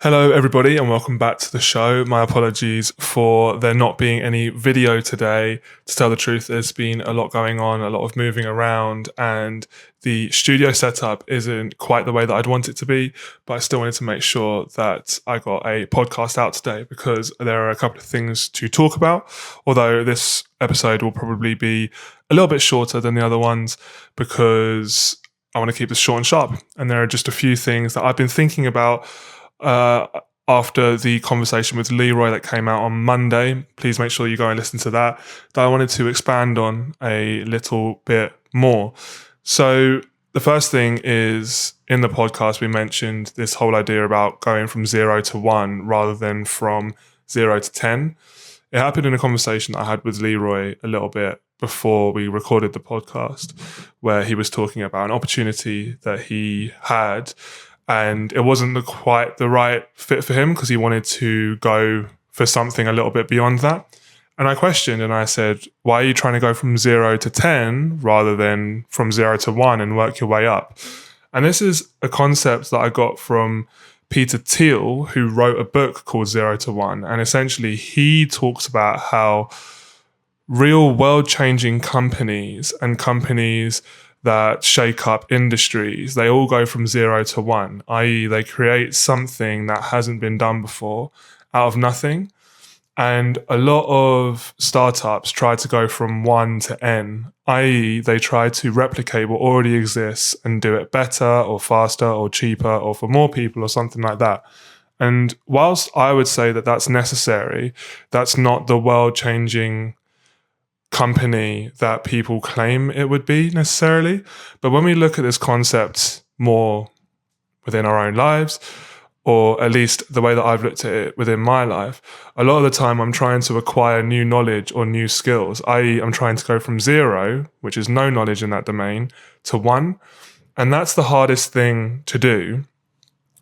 Hello everybody and welcome back to the show. My apologies for there not being any video today. To tell the truth, there's been a lot going on, a lot of moving around, and the studio setup isn't quite the way that I'd want it to be, but I still wanted to make sure that I got a podcast out today because there are a couple of things to talk about, although this episode will probably be a little bit shorter than the other ones because I want to keep this short and sharp. And there are just a few things that I've been thinking about after the conversation with Leroy that came out on Monday. Please make sure you go and listen to that I wanted to expand on a little bit more. So the first thing is, in the podcast we mentioned this whole idea about going from 0 to 1 rather than from 0 to 10. It happened in a conversation that I had with Leroy a little bit before we recorded the podcast, where he was talking about an opportunity that he had, and it wasn't quite the right fit for him because he wanted to go for something a little bit beyond that. And I questioned and I said, why are you trying to go from 0 to 10 rather than from 0 to 1 and work your way up? And this is a concept that I got from Peter Thiel, who wrote a book called 0 to 1. And essentially he talks about how real world-changing companies and companies that shake up industries, they all go from 0 to 1, i.e. they create something that hasn't been done before out of nothing. And a lot of startups try to go from 1 to N, i.e. they try to replicate what already exists and do it better or faster or cheaper or for more people or something like that. And whilst I would say that that's necessary, that's not the world-changing company that people claim it would be necessarily. But when we look at this concept more within our own lives, or at least the way that I've looked at it within my life, a lot of the time I'm trying to acquire new knowledge or new skills, i.e. I'm trying to go from 0, which is no knowledge in that domain, to 1. And that's the hardest thing to do.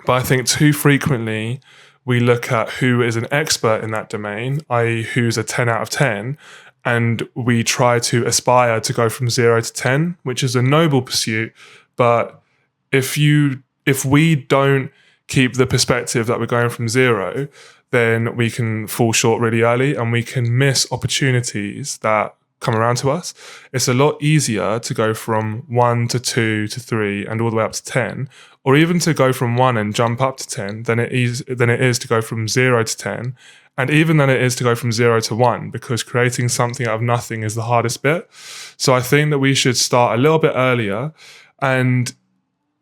But I think too frequently we look at who is an expert in that domain, i.e. who's a 10 out of 10, and we try to aspire to go from 0 to 10, which is a noble pursuit. But if we don't keep the perspective that we're going from 0, then we can fall short really early and we can miss opportunities that come around to us. It's a lot easier to go from 1 to 2 to 3 and all the way up to 10, or even to go from 1 and jump up to 10 than it is to go from 0 to 10. And even than it is to go from 0 to 1, because creating something out of nothing is the hardest bit. So I think that we should start a little bit earlier. And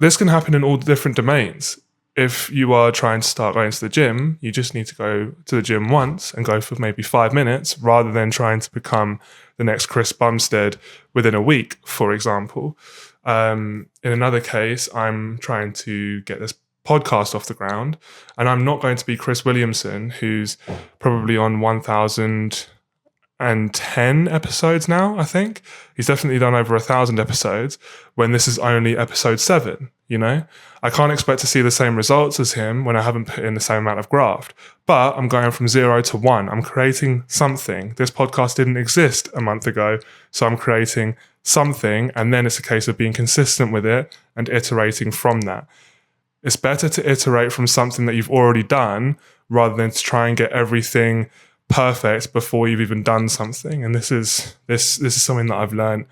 this can happen in all different domains. If you are trying to start going to the gym, you just need to go to the gym once and go for maybe 5 minutes rather than trying to become the next Chris Bumstead within a week, for example. In another case, I'm trying to get this podcast off the ground, and I'm not going to be Chris Williamson, who's probably on 1,010 episodes now. I think he's definitely done over 1,000 episodes when this is only episode 7. I can't expect to see the same results as him when I haven't put in the same amount of graft, but I'm going from 0 to 1. I'm creating something. This podcast didn't exist a month ago, so I'm creating something, and then it's a case of being consistent with it and iterating from that. It's better to iterate from something that you've already done rather than to try and get everything perfect before you've even done something. And this is something that I've learned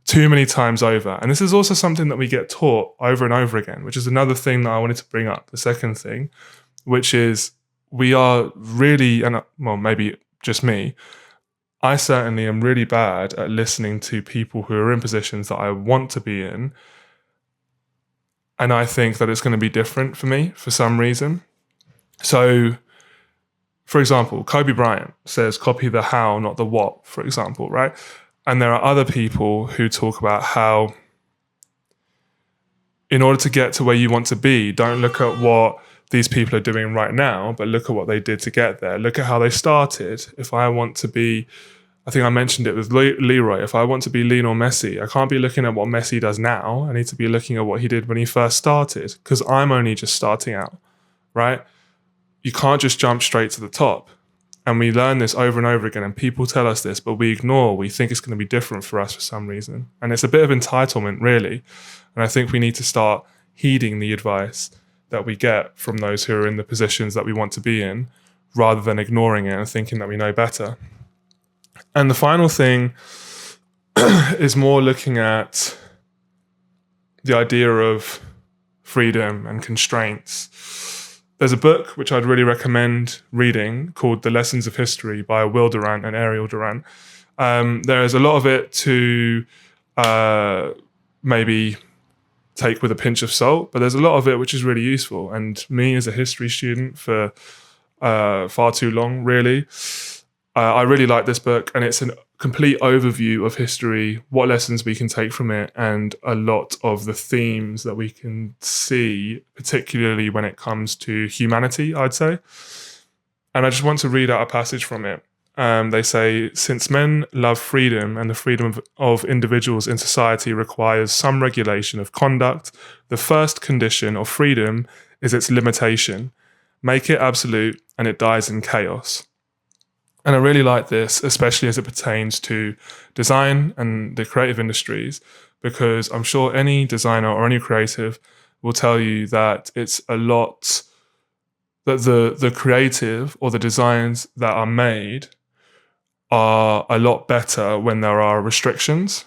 too many times over. And this is also something that we get taught over and over again, which is another thing that I wanted to bring up. The second thing, which is we are really, and well, maybe just me, I certainly am really bad at listening to people who are in positions that I want to be in. And I think that it's going to be different for me for some reason. So, for example, Kobe Bryant says, copy the how, not the what, for example, right? And there are other people who talk about how in order to get to where you want to be, don't look at what these people are doing right now, but look at what they did to get there. Look at how they started. If I want to be, I think I mentioned it with Leroy, if I want to be Lionel Messi, I can't be looking at what Messi does now. I need to be looking at what he did when he first started, because I'm only just starting out, right? You can't just jump straight to the top. And we learn this over and over again, and people tell us this, but we ignore. We think it's going to be different for us for some reason. And it's a bit of entitlement, really. And I think we need to start heeding the advice that we get from those who are in the positions that we want to be in, rather than ignoring it and thinking that we know better. And the final thing is more looking at the idea of freedom and constraints. There's a book which I'd really recommend reading called The Lessons of History by Will Durant and Ariel Durant. There is a lot of it to maybe take with a pinch of salt, but there's a lot of it which is really useful. And me as a history student for far too long, really, I really like this book, and it's a complete overview of history, what lessons we can take from it, and a lot of the themes that we can see, particularly when it comes to humanity, I'd say. And I just want to read out a passage from it. They say, since men love freedom and the freedom of individuals in society requires some regulation of conduct, the first condition of freedom is its limitation. Make it absolute and it dies in chaos. And I really like this, especially as it pertains to design and the creative industries, because I'm sure any designer or any creative will tell you that it's a lot, that the creative or the designs that are made are a lot better when there are restrictions.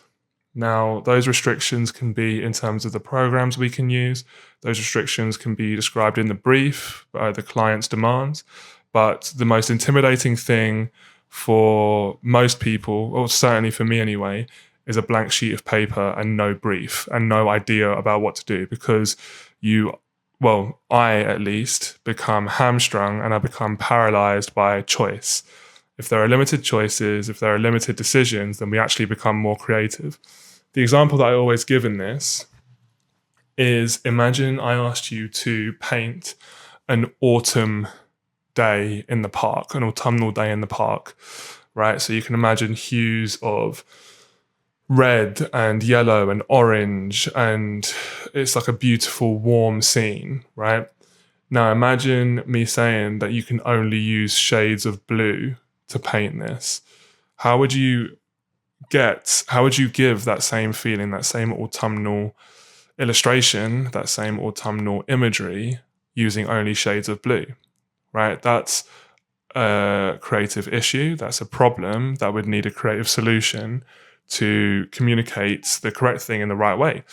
Now, those restrictions can be in terms of the programs we can use. Those restrictions can be described in the brief by the client's demands. But the most intimidating thing for most people, or certainly for me anyway, is a blank sheet of paper and no brief and no idea about what to do, because I at least become hamstrung and I become paralyzed by choice. If there are limited choices, if there are limited decisions, then we actually become more creative. The example that I always give in this is, imagine I asked you to paint an autumn day in the park, an autumnal day in the park, right? So you can imagine hues of red and yellow and orange, and it's like a beautiful, warm scene, right? Now imagine me saying that you can only use shades of blue to paint this. How would you give that same feeling, that same autumnal illustration, that same autumnal imagery using only shades of blue? Right? That's a creative issue. That's a problem that would need a creative solution to communicate the correct thing in the right way.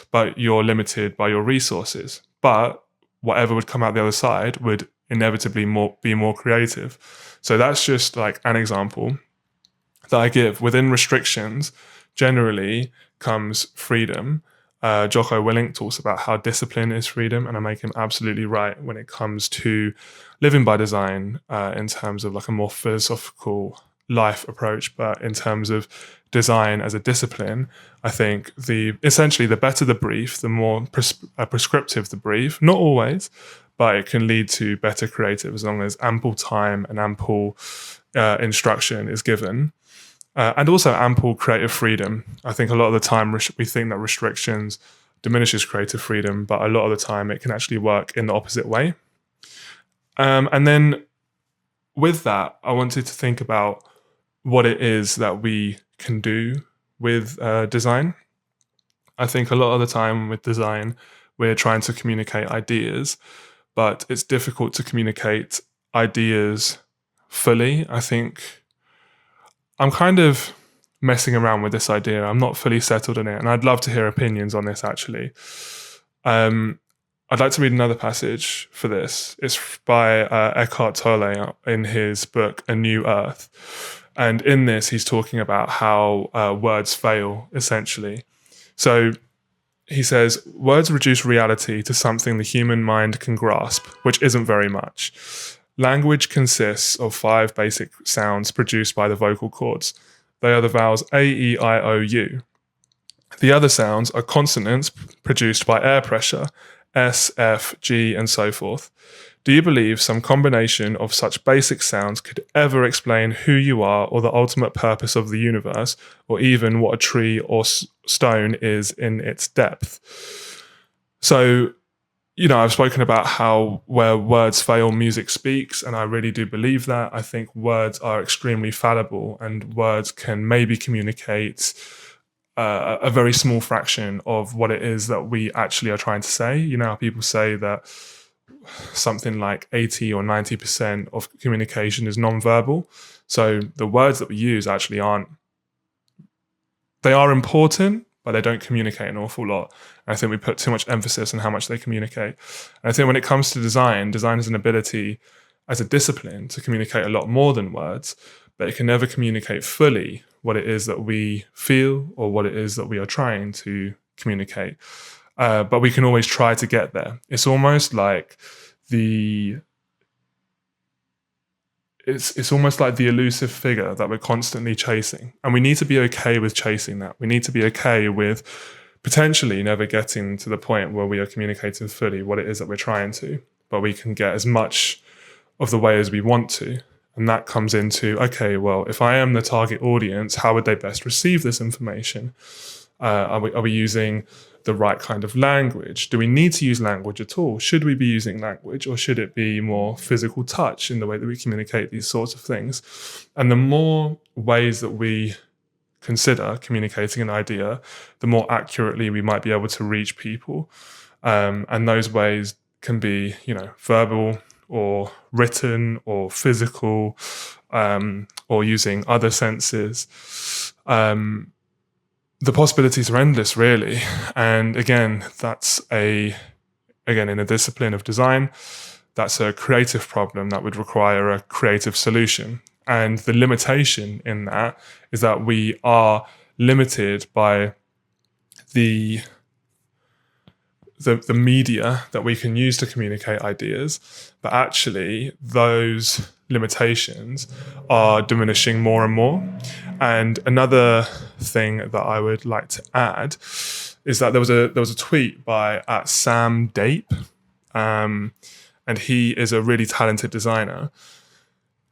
But you're limited by your resources. But whatever would come out the other side would inevitably be more creative. So that's just like an example that I give. Within restrictions, generally comes freedom. Jocko Willink talks about how discipline is freedom, and I make him absolutely right when it comes to living by design in terms of like a more philosophical life approach. But in terms of design as a discipline, I think essentially the better the brief, the more prescriptive the brief. Not always, but it can lead to better creative as long as ample time and ample instruction is given. And also ample creative freedom. I think a lot of the time we think that restrictions diminishes creative freedom, but a lot of the time it can actually work in the opposite way. And then with that, I wanted to think about what it is that we can do with design. I think a lot of the time with design, we're trying to communicate ideas, but it's difficult to communicate ideas fully. I think I'm kind of messing around with this idea. I'm not fully settled in it, and I'd love to hear opinions on this, actually. I'd like to read another passage for this. It's by Eckhart Tolle in his book, A New Earth. And in this, he's talking about how words fail, essentially. So he says, words reduce reality to something the human mind can grasp, which isn't very much. Language consists of 5 basic sounds produced by the vocal cords. They are the vowels A, E, I, O, U. The other sounds are consonants produced by air pressure, S, F, G, and so forth. Do you believe some combination of such basic sounds could ever explain who you are or the ultimate purpose of the universe, or even what a tree or stone is in its depth? So, I've spoken about how where words fail, music speaks, and I really do believe that. I think words are extremely fallible, and words can maybe communicate a very small fraction of what it is that we actually are trying to say. How people say that something like 80 or 90% of communication is non-verbal. So the words that we use actually they are important, but they don't communicate an awful lot. And I think we put too much emphasis on how much they communicate. And I think when it comes to design is an ability as a discipline to communicate a lot more than words, but it can never communicate fully what it is that we feel or what it is that we are trying to communicate. But we can always try to get there. It's almost like it's almost like the elusive figure that we're constantly chasing. And we need to be okay with chasing that. We need to be okay with potentially never getting to the point where we are communicating fully what it is that we're trying to, but we can get as much of the way as we want to. And that comes into, okay, well, if I am the target audience, how would they best receive this information? Are we using the right kind of language? Do we need to use language at all? Should we be using language, or should it be more physical touch in the way that we communicate these sorts of things? And the more ways that we consider communicating an idea, the more accurately we might be able to reach people. And those ways can be, verbal or written or physical, or using other senses. The possibilities are endless, really. And again, in a discipline of design, that's a creative problem that would require a creative solution. And the limitation in that is that we are limited by the media that we can use to communicate ideas, but actually those limitations are diminishing more and more. And another thing that I would like to add is that there was a tweet by @Sam Dape, and he is a really talented designer.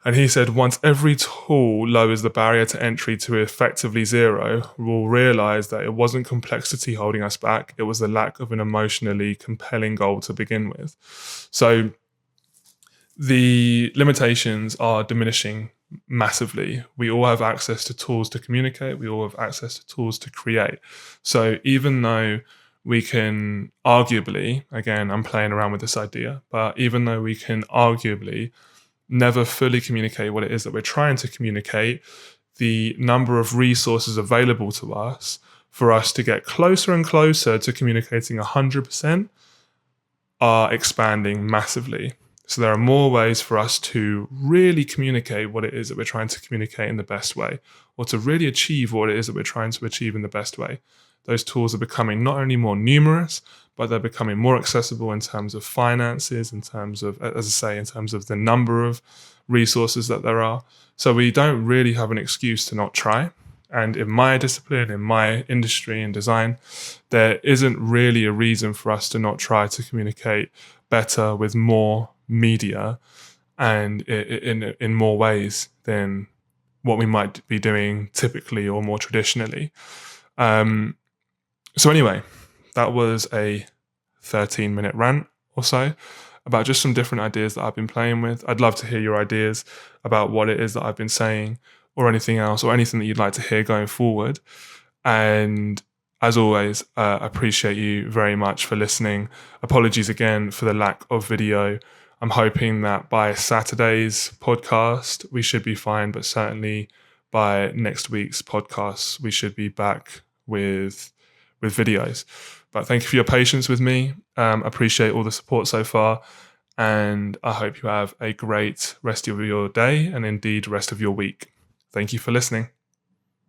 And he said, once every tool lowers the barrier to entry to effectively zero, we'll realize that it wasn't complexity holding us back. It was the lack of an emotionally compelling goal to begin with. So the limitations are diminishing massively. We all have access to tools to communicate. We all have access to tools to create. So even though we can arguably, again, I'm playing around with this idea, but even though we can arguably never fully communicate what it is that we're trying to communicate, the number of resources available to us for us to get closer and closer to communicating 100% are expanding massively. So there are more ways for us to really communicate what it is that we're trying to communicate in the best way, or to really achieve what it is that we're trying to achieve in the best way. Those tools are becoming not only more numerous, but they're becoming more accessible in terms of finances, in terms of, as I say, in terms of the number of resources that there are. So we don't really have an excuse to not try. And in my discipline, in my industry in design, there isn't really a reason for us to not try to communicate better with more media and in more ways than what we might be doing typically or more traditionally. So anyway, that was a 13-minute rant or so about just some different ideas that I've been playing with. I'd love to hear your ideas about what it is that I've been saying, or anything else, or anything that you'd like to hear going forward. And as always, appreciate you very much for listening. Apologies again for the lack of video. I'm hoping that by Saturday's podcast, we should be fine, but certainly by next week's podcast, we should be back with videos. But thank you for your patience with me. Appreciate all the support so far. And I hope you have a great rest of your day and indeed rest of your week. Thank you for listening.